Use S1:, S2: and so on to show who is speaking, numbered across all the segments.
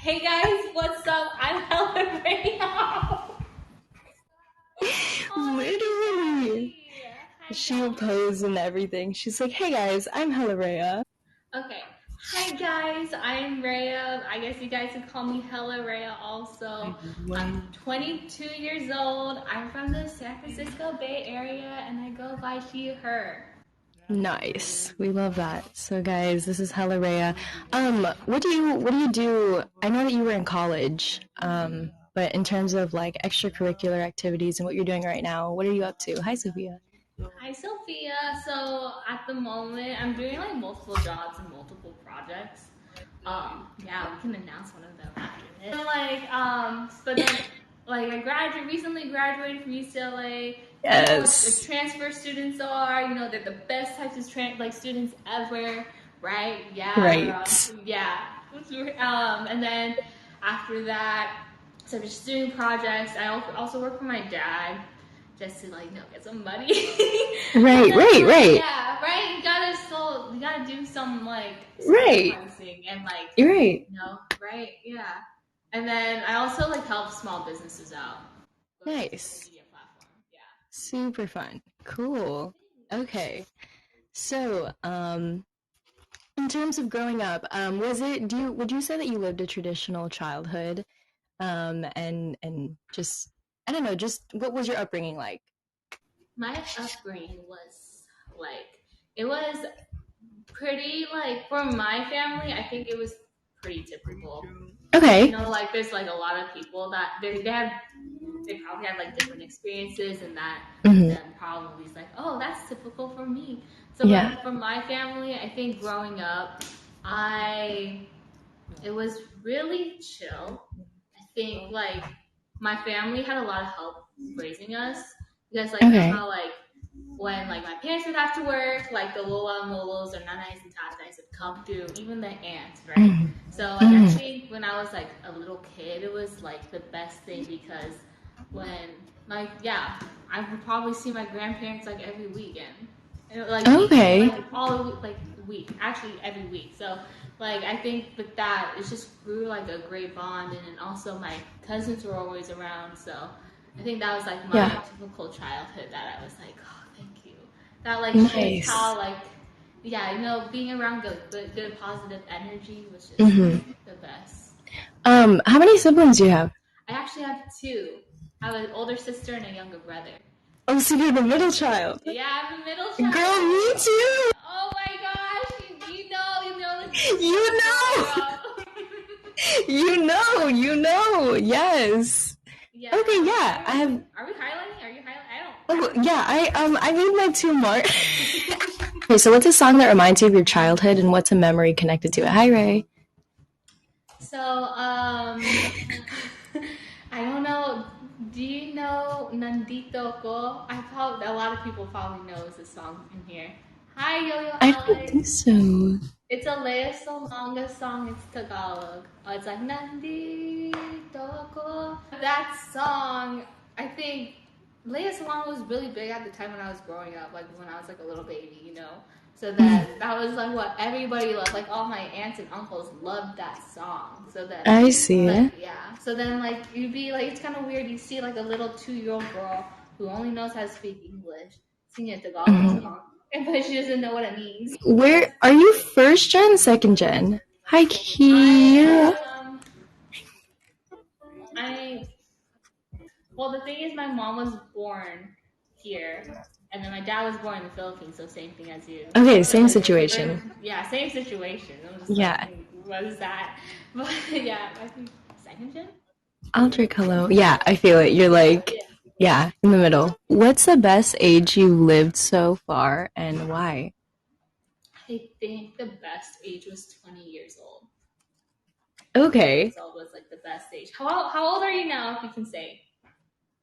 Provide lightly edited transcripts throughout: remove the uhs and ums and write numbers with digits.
S1: Hey guys, what's up? I'm HellaReya. Oh, thank you,
S2: Literally.
S1: Daddy. Hi
S2: She'll
S1: guys.
S2: pose and everything. She's like, hey guys, I'm HellaReya.
S1: Okay. Hi guys, I'm Rhea. I guess you guys can call me HellaReya also. I'm 22 years old. I'm from the San Francisco Bay Area and I go by she, her.
S2: Nice. We love that. So guys, this is HellaReya. What do you do? I know that you were in college. But in terms of like extracurricular activities and what you're doing right now, what are you up to? Hi Sophia.
S1: Hi Sophia. So at the moment, I'm doing like multiple jobs and multiple projects. Yeah, we can announce one of them after this. And but then like recently graduated from UCLA. You know what the
S2: Yes.
S1: transfer students are. You know they're the best types of students ever, right? Yeah,
S2: Right.
S1: girl. Yeah. And then after that, so I'm just doing projects. I also work for my dad just to get some money. And
S2: Right,
S1: then
S2: right, right.
S1: yeah, right. You gotta do some
S2: Right.
S1: sacrificing and
S2: You're right.
S1: right? Yeah. And then I also help small businesses out with my social
S2: Nice.
S1: media platform. Yeah.
S2: Super fun. Cool. Okay. So, in terms of growing up, was it do you would you say that you lived a traditional childhood? And just I don't know, just what was your upbringing like?
S1: My upbringing was like it was pretty for my family. I think it was pretty typical.
S2: Okay.
S1: There's a lot of people that they probably have different experiences and that
S2: Hmm.
S1: then probably is oh, that's typical for me. So
S2: Yeah.
S1: for my family, I think growing up, I it was really chill. I think my family had a lot of help raising us because
S2: Okay.
S1: how when my parents would have to work, the lola and lolos or nanais and tatais would come through, even the aunts, right?
S2: Hmm.
S1: So
S2: Hmm.
S1: actually when I was a little kid, it was the best thing because when yeah, I would probably see my grandparents every weekend. And,
S2: Okay.
S1: all the week, actually every week. So I think with that it just grew a great bond, and then also my cousins were always around, so I think that was my
S2: Yeah.
S1: typical childhood that I was oh, thank you. That shows
S2: Nice.
S1: how yeah, being around good positive energy was just
S2: Hmm.
S1: the best.
S2: How many siblings do you have?
S1: I actually have two. I have an older sister and a younger brother.
S2: Oh, so you're the middle child.
S1: Yeah, I'm the middle
S2: Girl, me
S1: child.
S2: too.
S1: Oh my gosh,
S2: You
S1: the growing
S2: know.
S1: up.
S2: You know. Yes.
S1: Yeah,
S2: Okay, yeah. I have
S1: are we highlighting? Are you highlighting?
S2: oh
S1: I don't
S2: yeah, I made my two more.
S1: know.
S2: Okay, so what's a song that reminds you of your childhood and what's a memory connected to it? Hi Ray.
S1: So, I don't know. Do you know Nandito Ko? I probably a lot of people probably knows the song in here. Hi, Yo Yo
S2: I don't think
S1: Alex.
S2: so.
S1: It's a Lea Salonga song. It's Tagalog. It's Nandito Ko. That song, I think Lea Salonga was really big at the time when I was growing up, when I was a little baby. So that was what everybody loved. All my aunts and uncles loved that song. So then,
S2: I see.
S1: yeah. So then, you'd be it's kind of weird. You see a little 2-year-old girl who only knows how to speak English singing a Tagalog
S2: Mhm.
S1: song, but she doesn't know what it means.
S2: Where are you first gen, second gen? Hi Kira.
S1: I I well, the thing is, my mom was born here, and then my dad was born in the Philippines, so same thing as you.
S2: Okay,
S1: So
S2: same situation.
S1: yeah, same situation. I was just
S2: Yeah.
S1: what is that? But yeah, I think second gen.
S2: Aldrich, hello. Yeah, I feel it. You're yeah, in the middle. What's the best age you lived so far and why?
S1: I think the best age was 20 years old. 20
S2: Okay.
S1: years old was the best age. How old are you now, if you can say?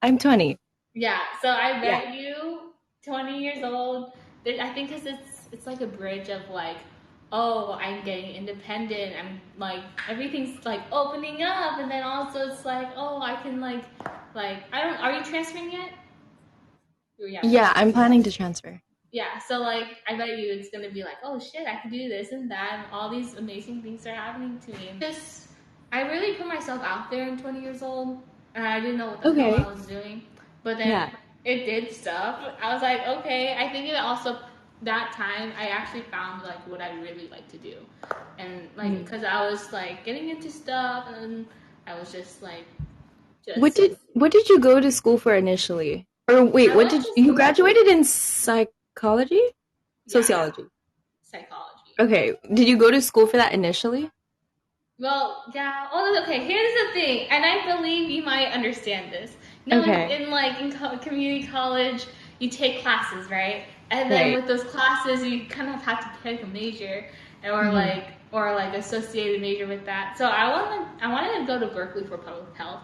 S2: I'm 20.
S1: Yeah, so I
S2: Yeah.
S1: bet you 20 years old. I think because it's a bridge of oh, I'm getting independent. I'm everything's opening up, and then also it's oh, I can I don't. Are you transferring yet? Yeah,
S2: Yeah, I'm planning to transfer.
S1: yeah. So I bet you it's gonna be oh shit, I can do this and that, and all these amazing things are happening to me. I really put myself out there in 20 years old, and I didn't know what the hell I
S2: Okay.
S1: was doing. But then
S2: Yeah.
S1: it did stuff. I was like, okay. I think it also that time I actually found like what I really like to do, and like
S2: Mhm.
S1: because I was like getting into stuff, and I was just like
S2: What
S1: just
S2: did you go to school for initially? Or wait,
S1: I
S2: what
S1: went
S2: did
S1: to
S2: you graduated in psychology?
S1: yeah
S2: Sociology.
S1: psychology.
S2: Okay. Did you go to school for that initially?
S1: Well, yeah. Oh, okay. Here's the thing, and I believe you might understand this. You know,
S2: Okay.
S1: community college, you take classes, right? And then
S2: Right.
S1: with those classes, you kind of have to pick a major,
S2: Hmm.
S1: or like associated major with that. So I wanted to go to Berkeley for public health.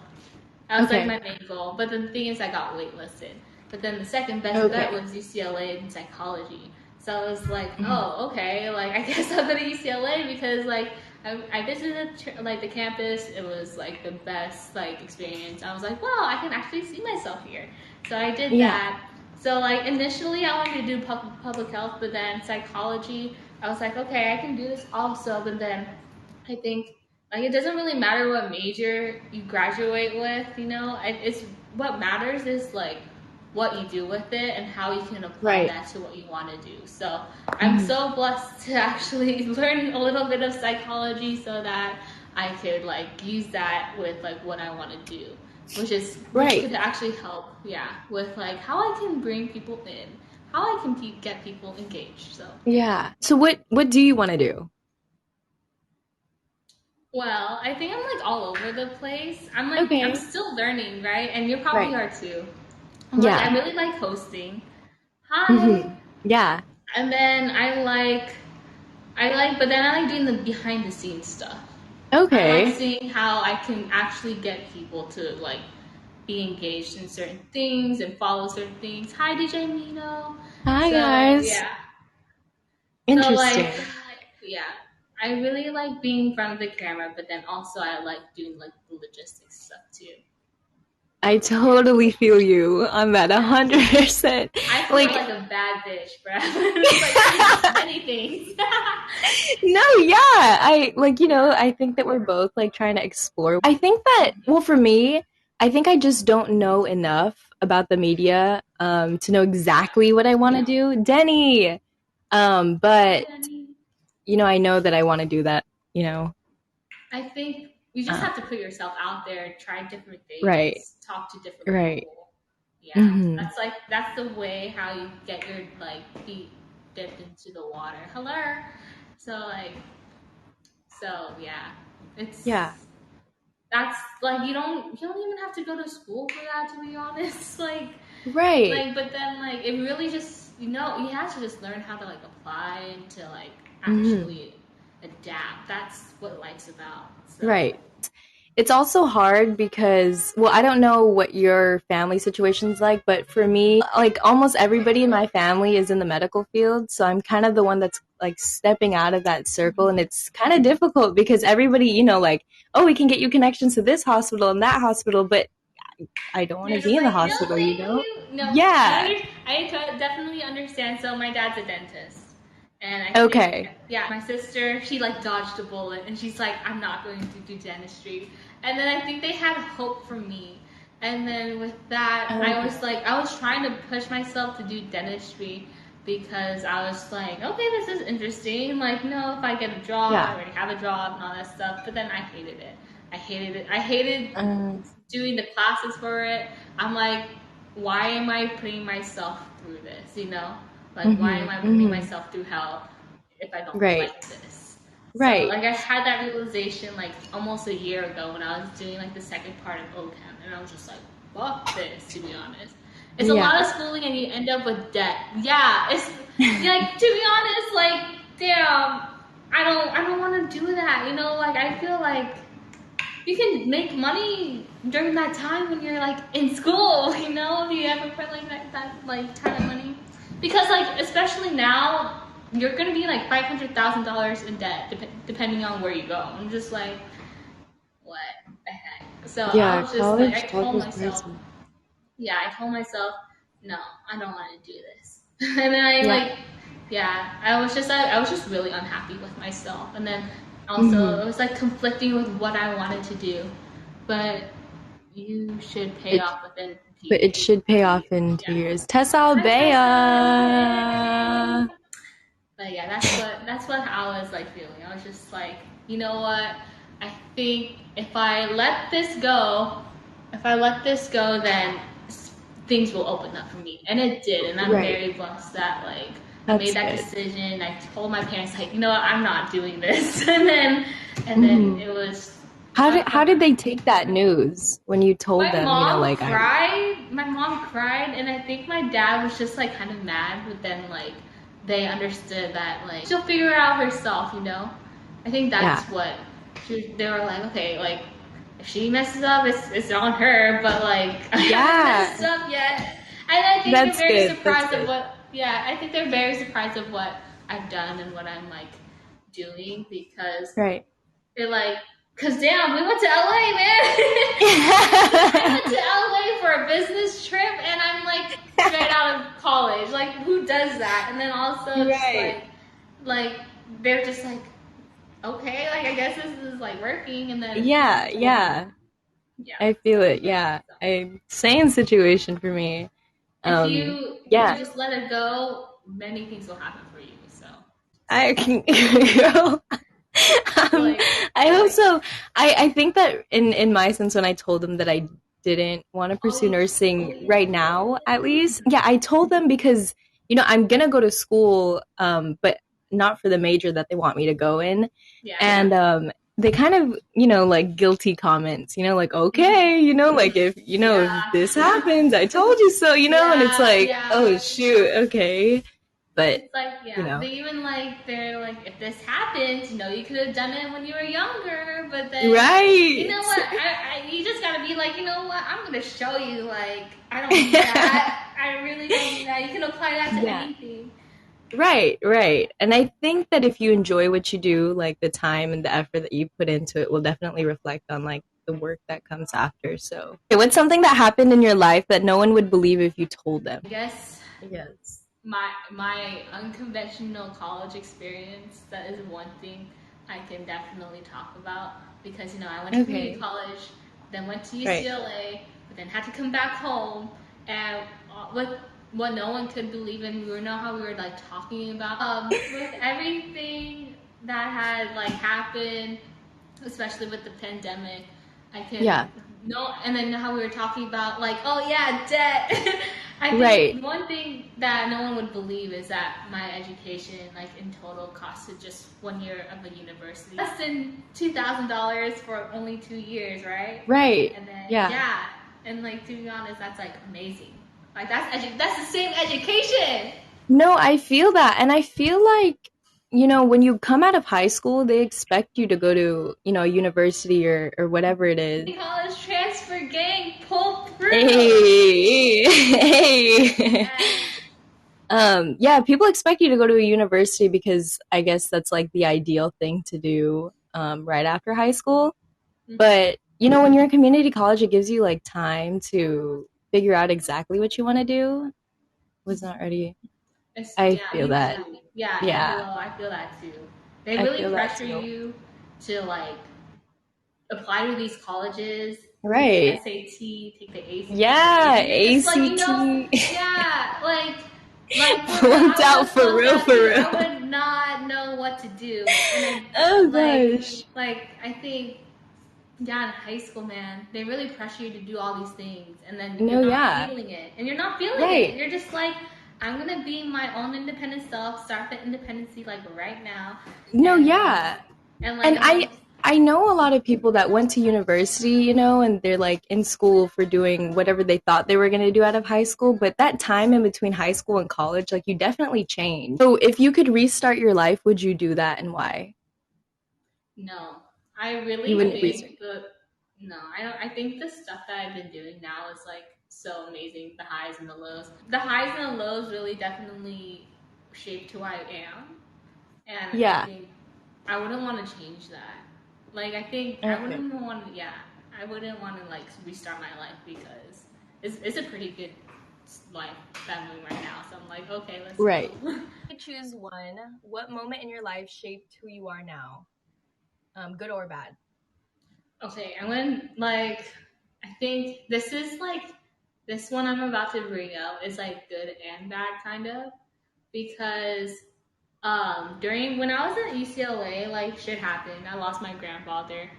S1: That was like
S2: Okay.
S1: my main goal. But the thing is, I got waitlisted. But then the second best bet
S2: Okay.
S1: was UCLA in psychology. So I was like,
S2: Mhm.
S1: oh, okay. Like I guess I'll go to UCLA because like I visited like the campus. It was like the best like experience. I was like, wow, I can actually see myself here. So I did
S2: Yeah.
S1: that. So like initially I wanted to do public health, but then psychology. I was like, okay, I can do this also. But then I think like it doesn't really matter what major you graduate with, you know. It's what matters is like what you do with it and how you can apply
S2: Right.
S1: that to what you want to do. So I'm
S2: Hmm.
S1: so blessed to actually learn a little bit of psychology so that I could like use that with like what I want to do, which
S2: Right.
S1: could actually help, yeah, with like how I can bring people in, how I can get people engaged. So
S2: Yeah. So what do you want to do?
S1: well, I think I'm like all over the place. I'm
S2: Okay.
S1: still learning, right? And you probably
S2: Right.
S1: are too. I'm like
S2: Yeah.
S1: I really like hosting. Hi.
S2: Hmm. Yeah.
S1: And then but then I like doing the behind the scenes stuff. I like
S2: Okay.
S1: seeing how I can actually get people to like be engaged in certain things and follow certain things. Hi, DJ Mino.
S2: Hi
S1: So
S2: guys.
S1: yeah. So like
S2: Interesting.
S1: yeah. I really like being in front of the camera, but then also I like doing like the logistics stuff too.
S2: I
S1: Yeah.
S2: totally feel you on that 100%.
S1: I feel
S2: Like
S1: like a bad bitch, bro. It's like doing many things.
S2: no, yeah. I think that we're both like trying to explore. I think that, well, for me, I think I just don't know enough about the media to know exactly what I want to do. Denny.
S1: Hi,
S2: But
S1: Danny.
S2: I know that I want to do that, you know.
S1: I think you just
S2: Uh,
S1: have to put yourself out there, try different
S2: right.
S1: things, talk to different
S2: Right.
S1: people. Yeah,
S2: Mhm.
S1: that's the way how you get your like feet dipped into the water. Hello. So like yeah,
S2: Yeah.
S1: it's that's like you don't even have to go to school for that, to be honest.
S2: Right.
S1: But then like it really just you have to just learn how to like apply and to like
S2: Mhm.
S1: actually adapt. That's what life's about. So
S2: Right. It's also hard because, well, I don't know what your family situation's like, but for me, like almost everybody in my family is in the medical field. So I'm kind of the one that's like stepping out of that circle. And it's kind of difficult because everybody, like, oh, we can get you connections to this hospital and that hospital, but I don't want to
S1: you're
S2: be
S1: just
S2: in the
S1: like, no,
S2: hospital, you
S1: thank
S2: know?
S1: you. No,
S2: Yeah.
S1: I definitely understand. So my dad's a dentist, and I think
S2: Okay.
S1: yeah, my sister she like dodged a bullet, and she's like, I'm not going to do dentistry. And then I think they had hope for me, and then with that,
S2: Okay.
S1: I was trying to push myself to do dentistry because I was like, okay, this is interesting. Like, no, if I get a job, I
S2: Yeah.
S1: already have a job and all that stuff. But then I hated it. I hated it. I hated
S2: Um,
S1: doing the classes for it. I'm like, why am I putting myself through this? You know, like why am
S2: mhm.
S1: I putting
S2: Mhm.
S1: myself through hell if I don't
S2: Right.
S1: like this? So
S2: Right.
S1: like I had that realization like almost a year ago when I was doing like the second part of OChem, and I was just like, fuck this. To be honest, it's a lot
S2: Yeah.
S1: of schooling and you end up with debt. Yeah, it's like to be honest, like damn. I don't want to do that. You know, like I feel like you can make money during that time when you're like in school, you know, if you ever put like that like ton of money. Because like especially now you're gonna be like $500,000 in debt depending on where you go. I'm just like, what the heck? So I
S2: Yeah,
S1: was just like, I
S2: college
S1: told
S2: is
S1: myself,
S2: pricey.
S1: yeah, I told myself, no, I don't want to do this. And then I
S2: Yeah.
S1: like, yeah, I was just really unhappy with myself. And then also it was like conflicting with what I wanted to do. But you should pay
S2: It,
S1: off within 2
S2: but it
S1: years.
S2: should pay off in
S1: Yeah.
S2: 2 years. Tessa
S1: Hi,
S2: Albea.
S1: Tessa. But yeah, that's what I was like feeling. I was just like, you know what? I think if I let this go, then things will open up for me, and it did. And I'm
S2: Right.
S1: very blessed that like I
S2: That's
S1: made that
S2: good.
S1: decision. I told my parents like, you know what? I'm not doing this, and then
S2: Mhm.
S1: it was.
S2: How did they take that news when you told
S1: My
S2: them,
S1: mom
S2: like I
S1: cried. My mom cried, and I think my dad was just like kind of mad, but then like they understood that like she'll figure it out herself, you know. I think
S2: yeah.
S1: that's what they were like. Okay, like if she messes up, it's on her, but like I haven't messed
S2: Yeah.
S1: up yet, and I think they're
S2: That's
S1: very
S2: good. That's
S1: surprised of
S2: good.
S1: what. Yeah, I think they're very surprised of what I've done and what I'm like doing because
S2: Right.
S1: they're like, cause damn, we went to LA, man. I went to LA for a business trip, and I'm like straight out of college. Like, who does that? And then also just
S2: Right.
S1: like they're just like, okay, like I guess this is like working, and then
S2: Yeah, yeah.
S1: yeah.
S2: I feel it. Yeah.
S1: So
S2: Same situation for me.
S1: if you
S2: Yeah.
S1: just let it go, many things will happen for you. So
S2: I can girl. um,
S1: like,
S2: I hope so. I think that in my sense, when I told them that I didn't want to pursue nursing right now, at least, yeah, I told them because I'm gonna go to school, but not for the major that they want me to go in,
S1: yeah,
S2: and they kind of like guilty comments, like okay, like if
S1: yeah,
S2: this happens, I told you so, and it's
S1: yeah,
S2: like oh
S1: yeah.
S2: shoot, okay, but
S1: It's like,
S2: you
S1: yeah,
S2: know,
S1: they even like, they're like, if this happened, you could have done it when you were younger, but then, you
S2: right.
S1: know what, you just gotta be like, you know what, I'm gonna show you, like, I don't mean that. I really don't mean that. You can apply that to
S2: Yeah.
S1: anything.
S2: Right, right. And I think that if you enjoy what you do, like the time and the effort that you put into it will definitely reflect on like the work that comes after. So, okay, what's something that happened in your life that no one would believe if you told them?
S1: I guess
S2: Yes.
S1: my unconventional college experience, that is one thing I can definitely talk about because I went to community
S2: Okay.
S1: college, then went to
S2: Right.
S1: UCLA, but then had to come back home, and what no one could believe in, we know how we were like talking about with everything that had like happened, especially with the pandemic. I can
S2: Yeah.
S1: no, and then how we were talking about like, oh yeah, debt. I
S2: Right.
S1: think one thing that no one would believe is that my education, like in total, costed just 1 year of a university less than $2,000 for only 2 years, right?
S2: Right.
S1: And then
S2: Yeah.
S1: yeah, and like to be honest, that's like amazing. Like that's the same education.
S2: No, I feel that. And I feel like, when you come out of high school, they expect you to go to, university or whatever it is.
S1: College transfer gang pull through.
S2: Hey, hey.
S1: Yes.
S2: Yeah, people expect you to go to a university because I guess that's like the ideal thing to do right after high school. But, when you're in community college, it gives you like time to figure out exactly what you want to do. Was not ready. I
S1: Yeah,
S2: feel
S1: me
S2: that.
S1: too. Yeah,
S2: Yeah,
S1: Angelo, I feel that too. They
S2: I
S1: really
S2: feel that
S1: pressure
S2: too.
S1: you to like apply to these colleges, take the
S2: Right.
S1: SAT, take the ACT,
S2: Yeah,
S1: and you're just like,
S2: ACT.
S1: yeah, like for real,
S2: Flunked
S1: I
S2: out
S1: would
S2: for
S1: flunk
S2: real,
S1: out
S2: for
S1: too.
S2: real.
S1: I would not know what to do, and I
S2: Oh
S1: like
S2: gosh.
S1: like I think yeah, in high school, man, they really pressure you to do all these things, and then you're
S2: No,
S1: not
S2: yeah.
S1: feeling it, and you're not feeling it.
S2: Right.
S1: You're just like, I'm gonna be my own independent self, start the independency like right now,
S2: No,
S1: and
S2: yeah.
S1: and like
S2: And
S1: I'm like,
S2: I know a lot of people that went to university, and they're like in school for doing whatever they thought they were going to do out of high school, but that time in between high school and college, like you definitely change. So if you could restart your life, would you do that and why?
S1: no, I
S2: You
S1: really
S2: wouldn't restart.
S1: think no, I don't. I think the stuff that I've been doing now is like so amazing. The highs and the lows. The highs and the lows really definitely shaped who I am. And I
S2: Yeah.
S1: think I wouldn't want to change that. Like I think I
S2: Okay.
S1: wouldn't want to. Yeah, I wouldn't want to like restart my life because it's a pretty good life that I'm doing right now. So I'm like, okay, let's
S2: Right.
S1: go.
S2: Choose one. What moment in your life shaped who you are now? good or bad?
S1: Okay, I'm gonna like. I think this one I'm about to bring up is like good and bad kind of because during when I was at UCLA, like shit happened. I lost my grandfather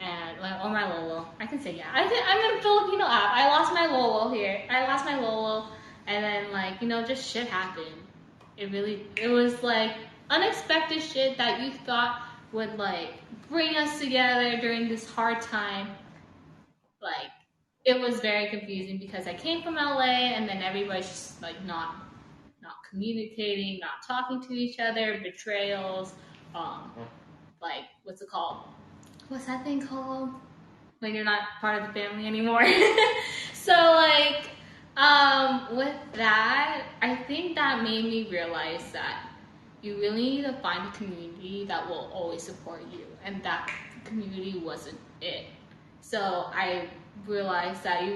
S1: and like oh my lolo. I can say yeah. I'm a Filipino app. I lost my lolo here. I lost my lolo, and then like just shit happened. It was like unexpected shit that you thought would like bring us together during this hard time. Like it was very confusing because I came from LA and then everybody's just like not communicating, not talking to each other, betrayals, like what's it called? What's that thing called? When you're not part of the family anymore. So like with that, I think that made me realize that you really need to find a community that will always support you, and that community wasn't it. So I realized that you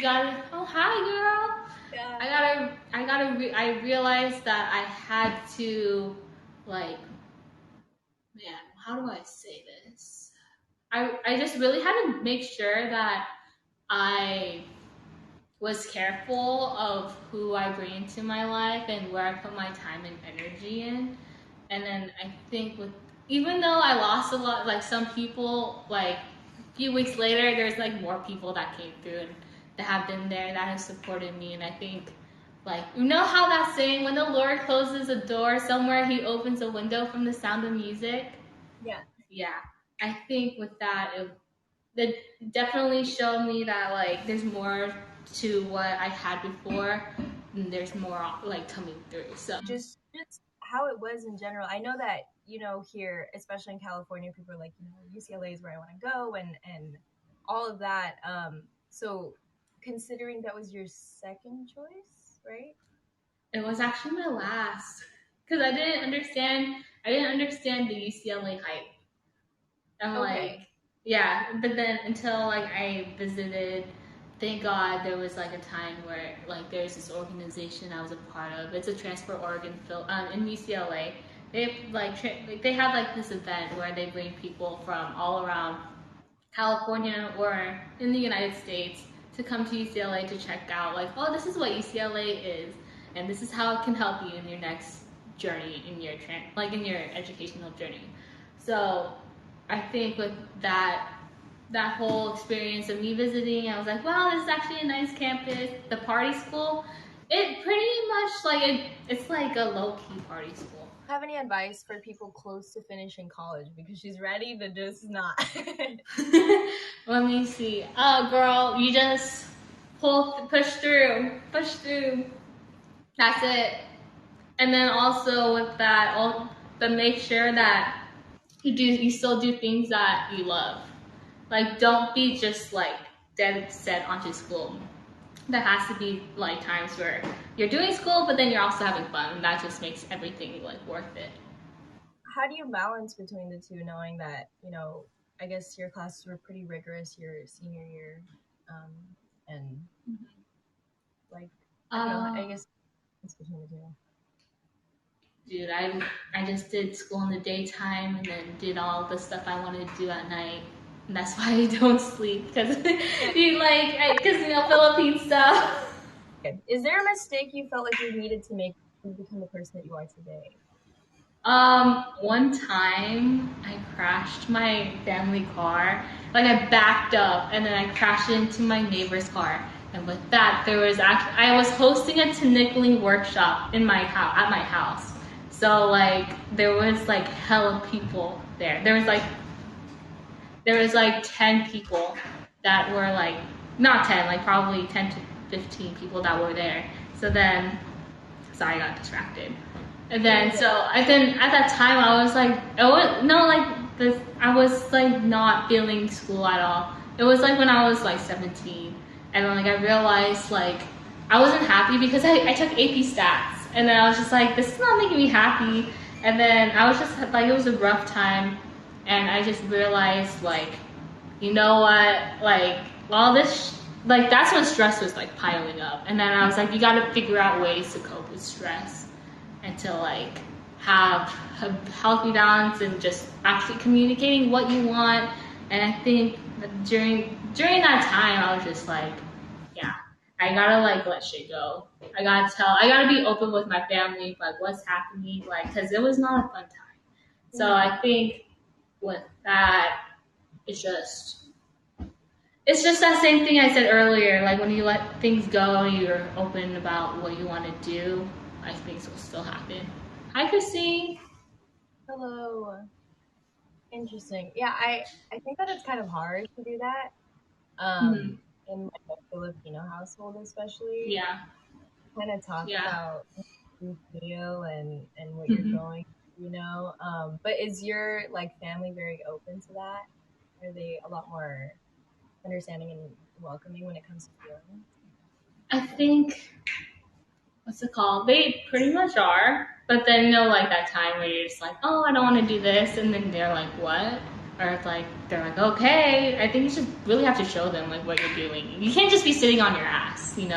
S1: gotta. Oh hi, girl.
S2: Yeah.
S1: I realized that I had to, like, man, how do I say this? I just really had to make sure that I was careful of who I bring into my life and where I put my time and energy in. And then I think even though I lost a lot, like some people, like a few weeks later, there's like more people that came through and that have been there that have supported me. And I think, like, you know how that saying, when the Lord closes a door somewhere, he opens a window from the sound of music?
S2: Yeah.
S1: Yeah. I think with that, it definitely showed me that like there's more to what I had before, and there's more like coming through. So
S2: Just how it was in general. I know that here, especially in California, people are like, UCLA is where I want to go, and all of that. So considering that was your second choice, right?
S1: it was actually my last because I didn't understand the UCLA hype. I'm like,
S2: Okay.
S1: yeah, but then until like I visited, thank God there was like a time where like there's this organization I was a part of. It's a Transport Oregon in UCLA. Like they have like this event where they bring people from all around California or in the United States to come to UCLA to check out like, oh, this is what UCLA is, and this is how it can help you in your next journey in your in your educational journey. So I think with that whole experience of me visiting, I was like, wow, this is actually a nice campus. The party school, it pretty much it's like a low key party school.
S2: Have any advice for people close to finishing college because she's ready to just not?
S1: Let me see. Oh, girl, you just push through. That's it. And then also with that, but make sure that you still do things that you love. Like, don't be just like dead set onto school. There has to be like times where you're doing school, but then you're also having fun, and that just makes everything like worth it.
S2: How do you balance between the two, knowing that I guess your classes were pretty rigorous your senior year, um, and like I don't know. I
S1: Uh,
S2: guess it's between the two.
S1: dude, I just did school in the daytime and then did all the stuff I wanted to do at night. And that's why I don't sleep because Philippine stuff.
S2: Okay. Is there a mistake you felt like you needed to make to become the person that you are today?
S1: One time I crashed my family car. Like I backed up and then I crashed into my neighbor's car. And with that, I was hosting a tinikling workshop in my house at my house. So like there was like hella people there. There was like 10 people that were like not 10, like probably 10 to 15 people that were there. So then sorry, I got distracted. And then at that time I was like, oh no, like this, I was like not feeling school at all. It was like when I was like 17, and then like I realized like I wasn't happy because I took AP Stats, and then I was just like, this is not making me happy. And then I was just like, it was a rough time, and I just realized like, you know what, like all this. Like that's when stress was like piling up, and then I was like, you got to figure out ways to cope with stress and to like have a healthy balance and just actually communicating what you want. And I think that during that time, I was just like, yeah, I gotta like let shit go. I gotta be open with my family, like what's happening, like, cause it was not a fun time. So I think with that, it's just that same thing I said earlier. Like when you let things go, you're open about what you want to do. I think will still happen. Hi, Christine.
S2: Hello. Interesting. Yeah, I think that it's kind of hard to do that.
S1: Mm-hmm.
S2: In like a Filipino household, especially,
S1: Yeah,
S2: kind of talk
S1: yeah.
S2: about how you feel and what you're
S1: Mm-hmm.
S2: going, But is your like family very open to that? Are they a lot more understanding and welcoming when it comes to feelings?
S1: I think what's it called? They pretty much are. But then like that time where you're just like, oh, I don't want to do this, and then they're like, what? Or it's like they're like, okay. I think you just really have to show them like what you're doing. You can't just be sitting on your ass, and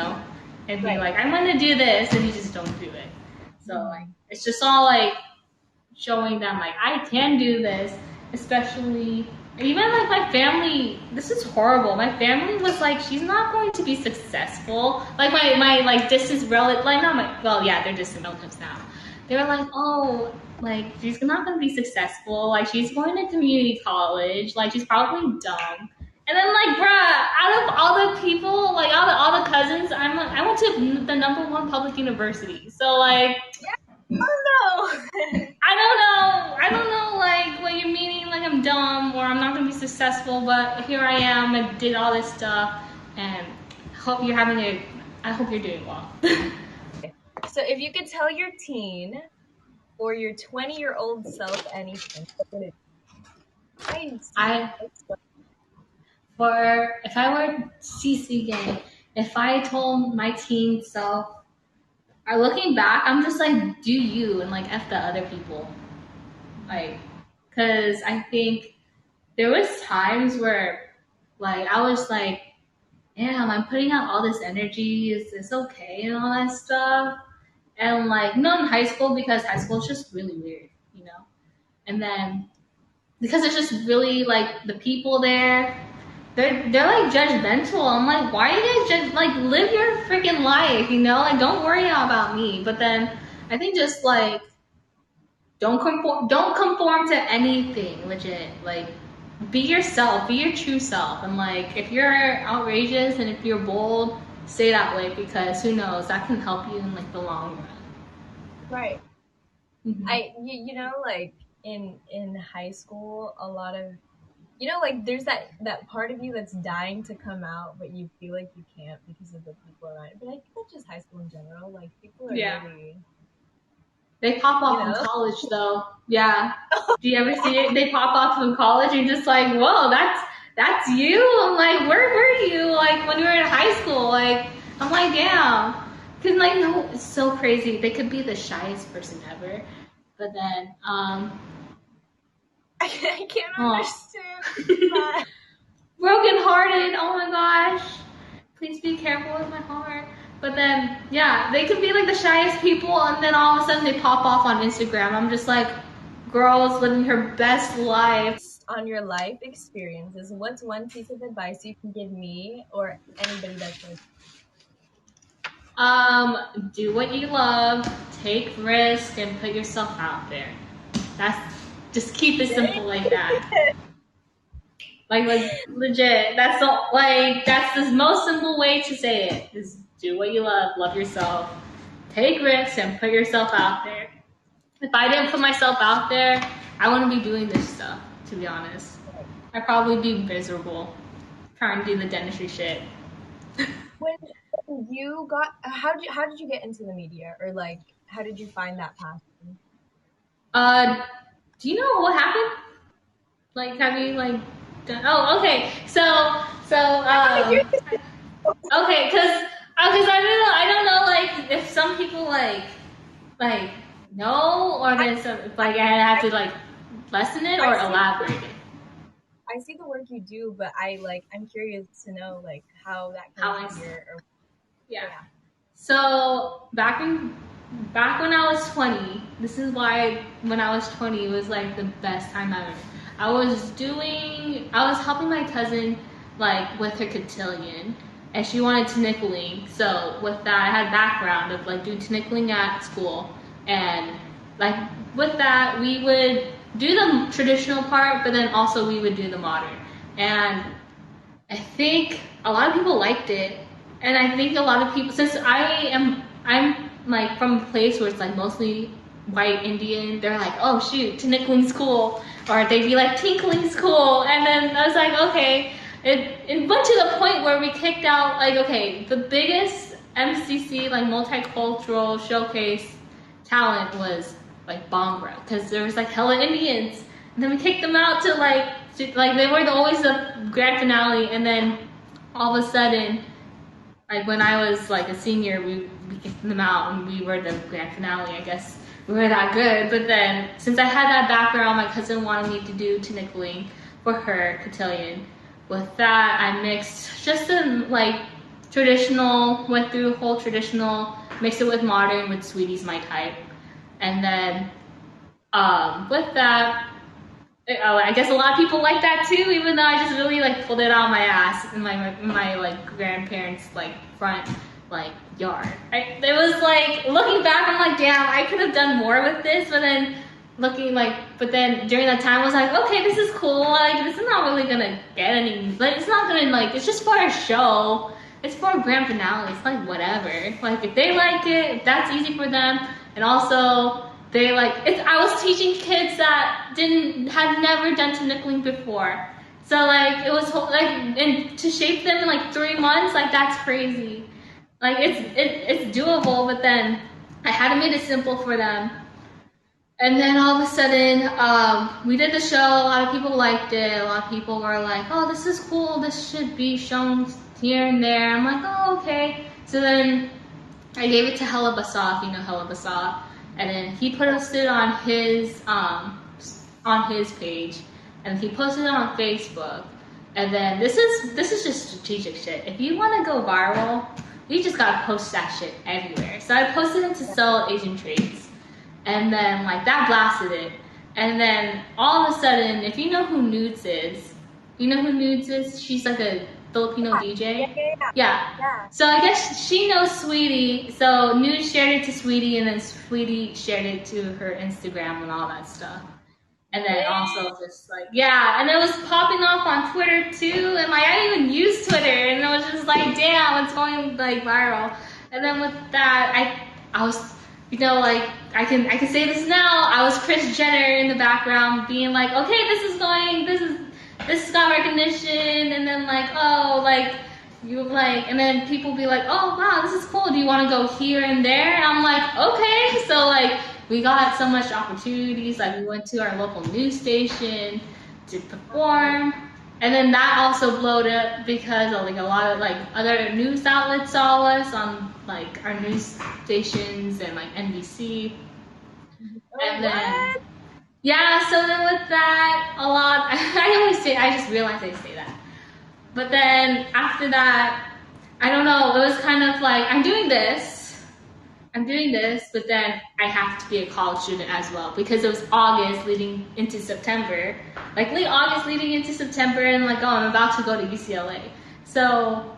S1: be
S2: Right.
S1: like, I'm gonna do this, and you just don't do it. So like,
S2: Mhm.
S1: it's just all like showing them like I can do this, especially even like my family. This is horrible. My family was like, she's not going to be successful. Like my like distant relative, like not my well, yeah, they're distant relatives now. They were like, oh, like she's not going to be successful. Like she's going to community college. Like she's probably dumb. And then like, bruh, out of all the people, like out of all the cousins, I went to the #1 public university. So like,
S2: Oh
S1: I don't know, like, what you're meaning, like, I'm dumb or I'm not going to be successful, but here I am and did all this stuff, and I hope you're doing well.
S2: no. So if you could tell your teen or your 20-year-old self anything, what would it be?
S1: I, if I were CC again, if I told my teen self, or looking back, I'm just like, do you, and like, F the other people. Like, cause I think there was times where, like, I was like, damn, I'm putting out all this energy. Is this okay? And all that stuff. And like, not in high school because high school is just really weird. And then because it's just really like the people there, they're like judgmental. I'm like, why are you guys just like live your freaking life? Like don't worry about me. But then I think just like don't conform to anything, legit. Like be yourself, be your true self. And like if you're outrageous and if you're bold, stay that way because who knows, that can help you in like the long run.
S2: Right.
S1: Mm-hmm.
S2: Like in high school, a lot of like there's that part of you that's dying to come out, but you feel like you can't because of the people around you. But I think that's just high school in general. Like people are
S1: Yeah.
S2: really,
S1: They pop
S2: you
S1: off in
S2: know.
S1: college though. Yeah. Do you ever see it? They pop off in college and just like, whoa, that's you? I'm like, where were you? Like when you were in high school? Like I'm like, damn. Cause like no, it's so crazy. They could be the shyest person ever. But then,
S2: I can't
S1: oh,
S2: understand that.
S1: broken hearted. Oh my gosh. Please be careful with my heart. But then, yeah, they could be like the shyest people, and then all of a sudden they pop off on Instagram. I'm just like, girls living her best life.
S2: On your life experiences, what's one piece of advice you can give me or anybody that's like,
S1: Do what you love, take risks, and put yourself out there. That's just keep it simple like that. Like legit. That's the most simple way to say it. Is do what you love yourself, take risks, and put yourself out there. If I didn't put myself out there, I wouldn't be doing this stuff. To be honest, I'd probably be miserable trying to do the dentistry shit.
S2: when you got how did you get into the media, or like how did you find that passion?
S1: Uh, do you know what happened? Like, have you like done? Oh, okay. Okay, cause I don't know like if some people like know or
S2: I,
S1: then some like I have
S2: I,
S1: to like lessen it
S2: I
S1: or
S2: see
S1: elaborate it.
S2: I see the work you do, but I'm curious to know like how that came
S1: How
S2: to
S1: I
S2: be, or
S1: yeah.
S2: yeah.
S1: So back when I was 20, this is why when I was 20 it was like the best time ever. I was helping my cousin like with her cotillion, and she wanted tinikling. So with that, I had background of like doing tinikling at school, and like with that, we would do the traditional part, but then also we would do the modern. And I think a lot of people liked it, and I think a lot of people, since I'm like from a place where it's like mostly white Indian, they're like, oh shoot, tinickling's cool, or they'd be like tinkling's cool, and then I was like, okay. It went to the point where we kicked out like, okay, the biggest MCC like multicultural showcase talent was like Bhangra, because there was like hella Indians. And then we kicked them out to like they were always the grand finale, and then all of a sudden, like when I was like a senior, we kicked them out and we were the grand finale. I guess we were that good. But then since I had that background, my cousin wanted me to do tinikling for her cotillion. With that, I mixed just the like traditional, went through whole traditional, mixed it with modern with Sweetie's My Type, and then with that, I guess a lot of people like that too, even though I just really like pulled it out of my ass in my like grandparents' like front like yard. It was like looking back, I'm like, damn, I could have done more with this, but then but then during that time I was like, okay, this is cool. Like this is not really gonna get any. Like it's not gonna like. It's just for a show. It's for a grand finale. It's like whatever. Like if they like it, if that's easy for them, and also they like it. I was teaching kids that had never done tinikling before, so like it was like, and to shape them in like 3 months, like that's crazy. Like it's doable, but then I had to make it simple for them. And then all of a sudden, we did the show. A lot of people liked it. A lot of people were like, "Oh, this is cool. This should be shown here and there." I'm like, "Oh, okay." So then I gave it to HellaReya, if you know HellaReya, and then he posted it on his page, and he posted it on Facebook. And then this is just strategic shit. If you want to go viral, you just gotta post that shit everywhere. So I posted it to sell Asian traits. And then like that blasted it. And then all of a sudden, if you know who Nudes is, you know who Nudes is? She's like a Filipino DJ. Yeah. So I guess she knows Sweetie. So Nudes shared it to Sweetie, and then Sweetie shared it to her Instagram and all that stuff. And then also just like, yeah, and it was popping off on Twitter too. And like, I didn't even use Twitter, and it was just like, damn, it's going like viral. And then with that, I was, you know, like I can say this now. I was Kris Jenner in the background, being like, okay, this has got recognition, and then like, oh, like you like, and then people be like, oh wow, this is cool. Do you want to go here and there? And I'm like, okay. So like, we got so much opportunities. Like we went to our local news station to perform. And then that also blowed up because like a lot of like other news outlets saw us on like our news stations and like NBC. And then yeah, so then with that, a lot. I just realized I say that. But then after that, I don't know. It was kind of like I'm doing this, but then I have to be a college student as well because it was August leading into September, like late August leading into September, and like, oh, I'm about to go to UCLA. So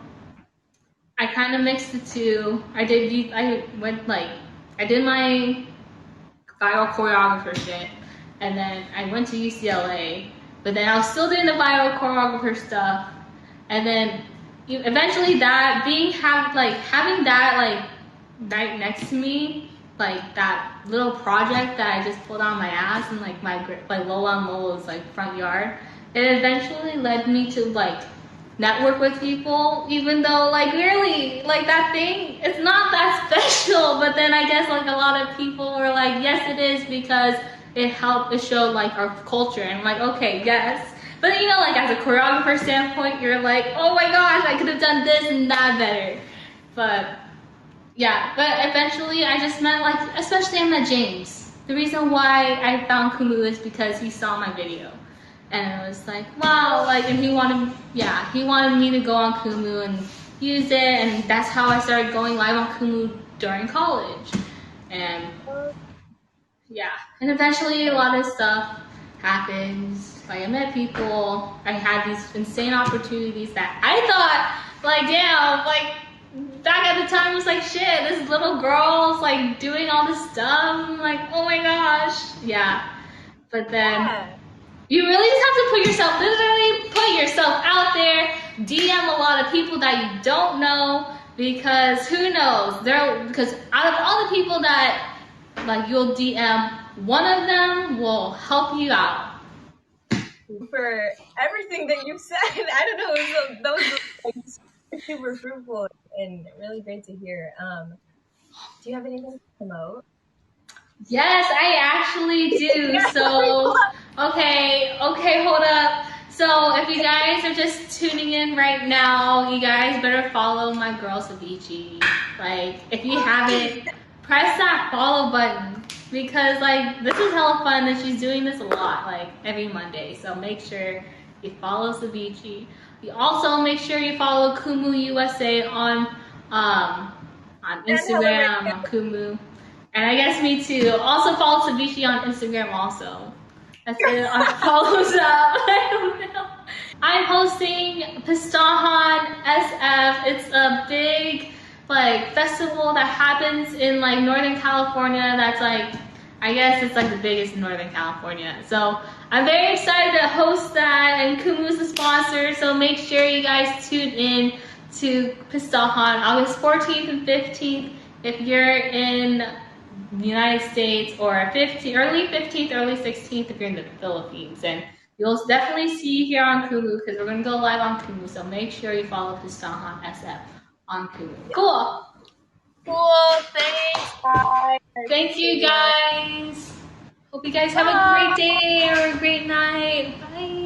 S1: I kind of mixed the two. I did my viral choreographer shit, and then I went to UCLA, but then I was still doing the viral choreographer stuff, and then eventually having that like right next to me, like that little project that I just pulled on my ass in like my like Lola and Lola's like front yard, it eventually led me to like network with people, even though like really like that thing it's not that special, but then I guess like a lot of people were like, yes it is, because it showed like our culture, and I'm like, okay, yes. But you know, like as a choreographer standpoint, you're like, oh my gosh, I could have done this and that better. But yeah, but eventually I just met like, especially I met James. The reason why I found Kumu is because he saw my video. And it was like, wow, like, and he wanted me to go on Kumu, and use it, and that's how I started going live on Kumu during college. And yeah, and eventually a lot of stuff happens. Like I met people, I had these insane opportunities that I thought, like, damn, like back at the time was like, shit, this little girl's like doing all this stuff. I'm like, oh my gosh, yeah. But then you really just have to literally put yourself out there, DM a lot of people that you don't know, because who knows? Because out of all the people that like you'll DM, one of them will help you out.
S3: For everything that you've said, I don't know, those like super fruitful and really great to hear. Do you have anything to promote?
S1: Yes, I actually do. So, okay, hold up. So, if you guys are just tuning in right now, you guys better follow my girl Savici. Like, if you haven't, press that follow button because, like, this is hella fun and she's doing this a lot, like, every Monday. So, make sure you follow Savici. You also make sure you follow Kumu USA on Instagram, on Kumu. And I guess me too. Also follow Savici on Instagram also. That's it. Our follows up. I don't know. I'm hosting Pistahan SF. It's a big like festival that happens in like Northern California. That's like I guess it's like the biggest in Northern California. So I'm very excited to host that, and Kumu's the sponsor. So make sure you guys tune in to Pistahan August 14th and 15th if you're in the United States, or early 15th, early 16th if you're in the Philippines. And you'll definitely see you here on Kumu because we're going to go live on Kumu. So make sure you follow Pistahan SF on Kumu. Cool.
S3: Cool. Thanks. Bye.
S1: Thank you guys. Hope you guys have a great day or a great night. Bye.